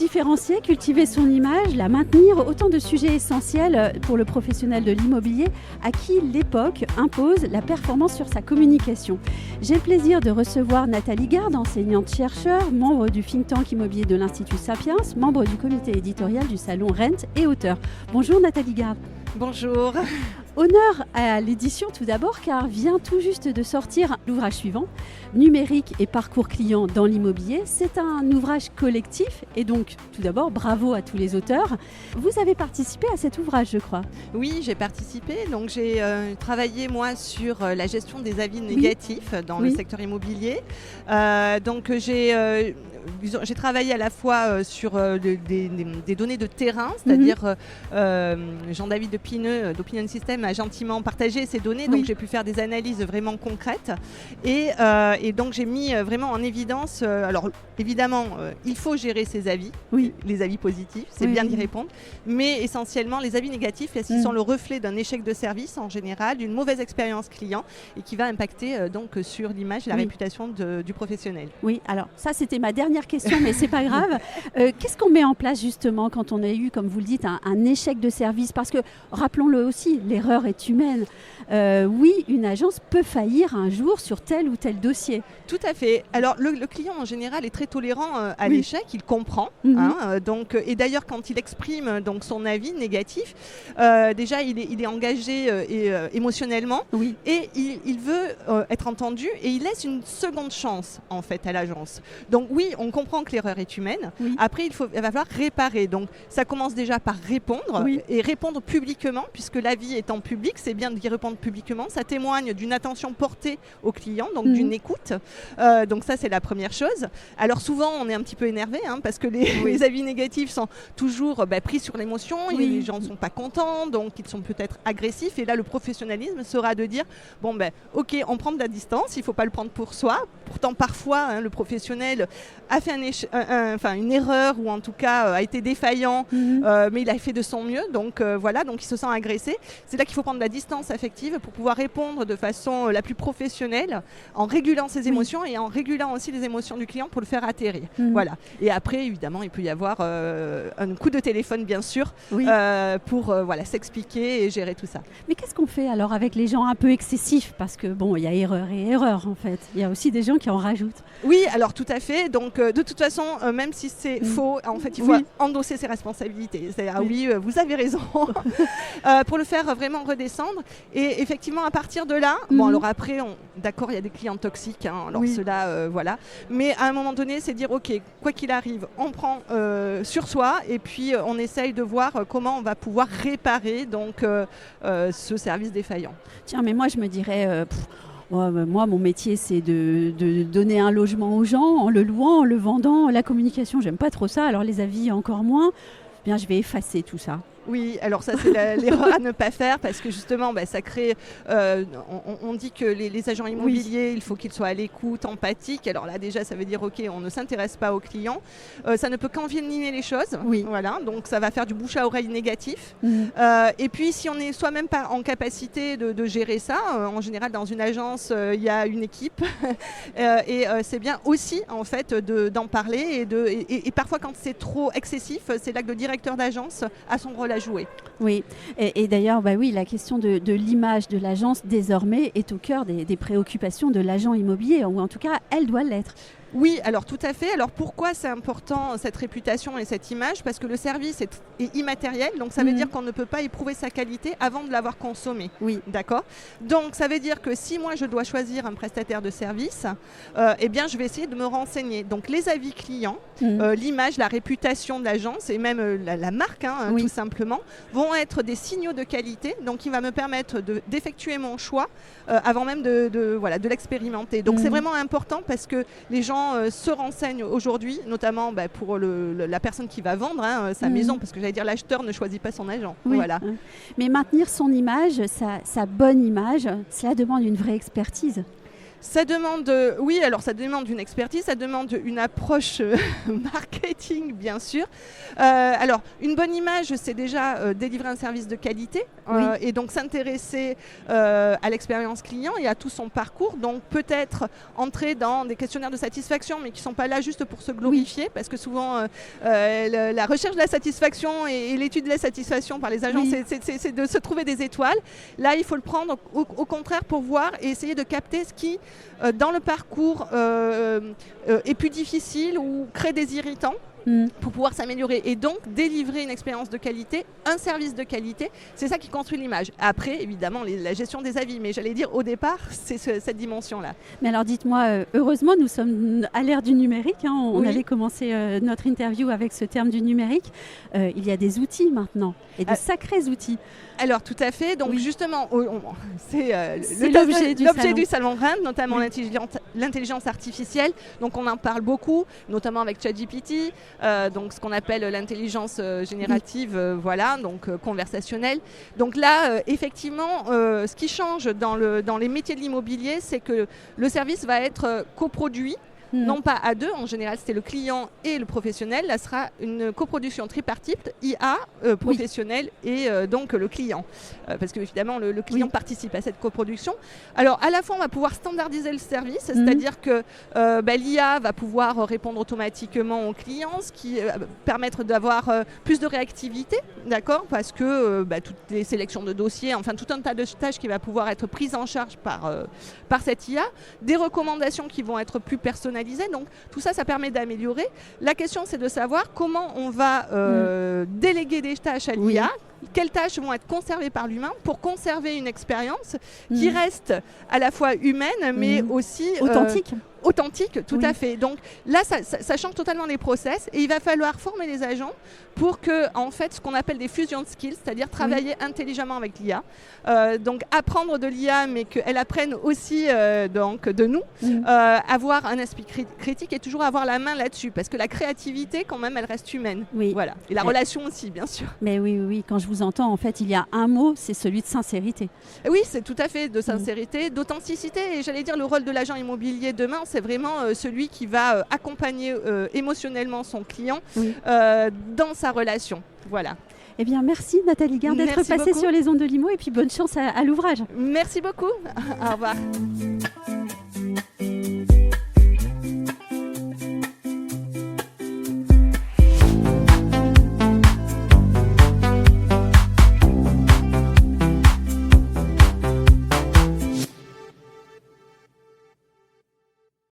différencier, cultiver son image, la maintenir, autant de sujets essentiels pour le professionnel de l'immobilier à qui l'époque impose la performance sur sa communication. J'ai le plaisir de recevoir Nathalie Garde, enseignante-chercheur, membre du think tank immobilier de l'Institut Sapiens, membre du comité éditorial du salon Rent et auteur. Bonjour Nathalie Garde. Bonjour. Honneur à l'édition tout d'abord, car vient tout juste de sortir l'ouvrage suivant, Numérique et parcours client dans l'immobilier. C'est un ouvrage collectif et donc tout d'abord bravo à tous les auteurs. Vous avez participé à cet ouvrage, je crois. Oui, j'ai participé. Donc j'ai travaillé moi sur la gestion des avis négatifs dans le secteur immobilier. Donc j'ai travaillé à la fois sur des données de terrain, c'est-à-dire Jean-David Depineux d'Opinion System a gentiment partagé ces données, donc j'ai pu faire des analyses vraiment concrètes et donc j'ai mis vraiment en évidence, alors évidemment il faut gérer ses avis, les avis positifs, c'est bien d'y répondre, mais essentiellement les avis négatifs, parce qu'ils sont le reflet d'un échec de service en général, d'une mauvaise expérience client et qui va impacter donc sur l'image et la réputation du professionnel. Oui, alors ça c'était ma dernière question, mais c'est pas grave. Qu'est-ce qu'on met en place justement quand on a eu, comme vous le dites, un échec de service? Parce que, rappelons-le aussi, l'erreur est humaine. Oui, une agence peut faillir un jour sur tel ou tel dossier. Tout à fait. Alors, le client en général est très tolérant à l'échec, il comprend. Donc, et d'ailleurs, quand il exprime donc, son avis négatif, déjà, il est engagé émotionnellement et il veut être entendu et il laisse une seconde chance en fait à l'agence. Donc oui, on comprend que l'erreur est humaine. Après, il va falloir réparer. Donc, ça commence déjà par répondre et répondre publiquement, puisque l'avis étant public, c'est bien d'y répondre publiquement. Ça témoigne d'une attention portée au client, donc d'une écoute. Donc ça, c'est la première chose. Alors souvent, on est un petit peu énervé, parce que les avis négatifs sont toujours pris sur l'émotion. Les gens ne sont pas contents, donc ils sont peut-être agressifs. Et là, le professionnalisme sera de dire, bon, ok, on prend de la distance, il ne faut pas le prendre pour soi. Pourtant, parfois, le professionnel a fait une erreur ou en tout cas a été défaillant, mais il a fait de son mieux. Donc voilà, donc il se sent agressé. C'est là qu'il faut prendre de la distance affective pour pouvoir répondre de façon la plus professionnelle, en régulant ses émotions et en régulant aussi les émotions du client pour le faire atterrir. Voilà. Et après, évidemment, il peut y avoir un coup de téléphone, bien sûr, pour s'expliquer et gérer tout ça. Mais qu'est-ce qu'on fait alors avec les gens un peu excessifs? Parce que bon, il y a erreur et erreur en fait. Il y a aussi des gens qui en rajoutent. Oui, alors tout à fait. Donc de toute façon, même si c'est faux, en fait, il faut endosser ses responsabilités. C'est-à-dire, vous avez raison, pour le faire vraiment redescendre. Et effectivement, à partir de là, bon, alors après, d'accord, il y a des clients toxiques, alors cela, voilà. Mais à un moment donné, c'est dire, ok, quoi qu'il arrive, on prend sur soi et puis on essaye de voir comment on va pouvoir réparer donc ce service défaillant. Tiens, mais moi, je me dirais... moi, mon métier, c'est de donner un logement aux gens en le louant, en le vendant. La communication, j'aime pas trop ça. Alors les avis, encore moins. Bien, je vais effacer tout ça. Oui, alors ça c'est l'erreur à ne pas faire parce que justement ça crée, on dit que les agents immobiliers, il faut qu'ils soient à l'écoute, empathiques. Alors là déjà ça veut dire ok, on ne s'intéresse pas aux clients, ça ne peut qu'envenimer les choses, voilà, donc ça va faire du bouche à oreille négatif. Et puis si on n'est soi-même pas en capacité de gérer ça, en général dans une agence il y a une équipe et c'est bien aussi en fait d'en parler et parfois quand c'est trop excessif, c'est là que le directeur d'agence a son rôle à jouer. Oui, et d'ailleurs, la question de l'image de l'agence désormais est au cœur des préoccupations de l'agent immobilier, ou en tout cas, elle doit l'être. Oui, alors tout à fait. Alors pourquoi c'est important cette réputation et cette image? Parce que le service est immatériel, donc ça veut dire qu'on ne peut pas éprouver sa qualité avant de l'avoir consommé. Oui. D'accord. Donc ça veut dire que si moi je dois choisir un prestataire de service, eh bien je vais essayer de me renseigner. Donc les avis clients, l'image, la réputation de l'agence et même la marque, tout simplement, vont être des signaux de qualité. Donc il va me permettre d'effectuer mon choix avant même de l'expérimenter. Donc c'est vraiment important parce que les gens se renseignent aujourd'hui, notamment pour la personne qui va vendre sa maison, parce que j'allais dire l'acheteur ne choisit pas son agent. Voilà. Mais maintenir son image, sa bonne image, cela demande une vraie expertise. Ça demande, oui, alors ça demande une expertise, ça demande une approche marketing, bien sûr. Alors, une bonne image, c'est déjà délivrer un service de qualité et donc s'intéresser à l'expérience client et à tout son parcours. Donc, peut-être entrer dans des questionnaires de satisfaction, mais qui ne sont pas là juste pour se glorifier, parce que souvent, la recherche de la satisfaction et l'étude de la satisfaction par les agents, c'est de se trouver des étoiles. Là, il faut le prendre au contraire pour voir et essayer de capter ce qui, dans le parcours, est plus difficile ou crée des irritants. Pour pouvoir s'améliorer et donc délivrer une expérience de qualité, un service de qualité, c'est ça qui construit l'image. Après, évidemment, la gestion des avis, mais j'allais dire au départ, c'est cette dimension-là. Mais alors dites-moi, heureusement, nous sommes à l'ère du numérique, hein, on avait commencé notre interview avec ce terme du numérique. Il y a des outils maintenant, et de sacrés outils. Alors tout à fait, donc justement, c'est l'objet du salon RAND, notamment l'intelligence artificielle. Donc on en parle beaucoup, notamment avec ChatGPT, donc ce qu'on appelle l'intelligence générative, voilà, donc conversationnelle. Donc là, effectivement, ce qui change dans les métiers de l'immobilier, c'est que le service va être coproduit. Non pas à deux, en général c'est le client et le professionnel. Là sera une coproduction tripartite, IA, professionnel et donc le client. Parce que évidemment le client participe à cette coproduction. Alors à la fois on va pouvoir standardiser le service, c'est-à-dire que l'IA va pouvoir répondre automatiquement aux clients, ce qui permettre d'avoir plus de réactivité, d'accord, parce que toutes les sélections de dossiers, enfin tout un tas de tâches qui va pouvoir être prises en charge par cette IA, des recommandations qui vont être plus personnalisées. Donc tout ça, ça permet d'améliorer. La question, c'est de savoir comment on va déléguer des tâches à l'IA. Quelles tâches vont être conservées par l'humain pour conserver une expérience qui reste à la fois humaine, mais aussi authentique, tout à fait. Donc là, ça change totalement les process et il va falloir former les agents pour que, en fait, ce qu'on appelle des fusion skills, c'est-à-dire travailler intelligemment avec l'IA. Donc apprendre de l'IA, mais qu'elle apprenne aussi donc de nous, avoir un esprit critique et toujours avoir la main là-dessus, parce que la créativité, quand même, elle reste humaine. Voilà. Et la relation aussi, bien sûr. Mais oui, quand je vous entends, en fait, il y a un mot, c'est celui de sincérité. Oui, c'est tout à fait de sincérité, d'authenticité. Et j'allais dire, le rôle de l'agent immobilier demain, c'est vraiment celui qui va accompagner émotionnellement son client dans sa relation. Voilà. Eh bien, merci Nathalie Gare d'être passée sur les ondes de l'IMO et puis bonne chance à l'ouvrage. Merci beaucoup. Au revoir.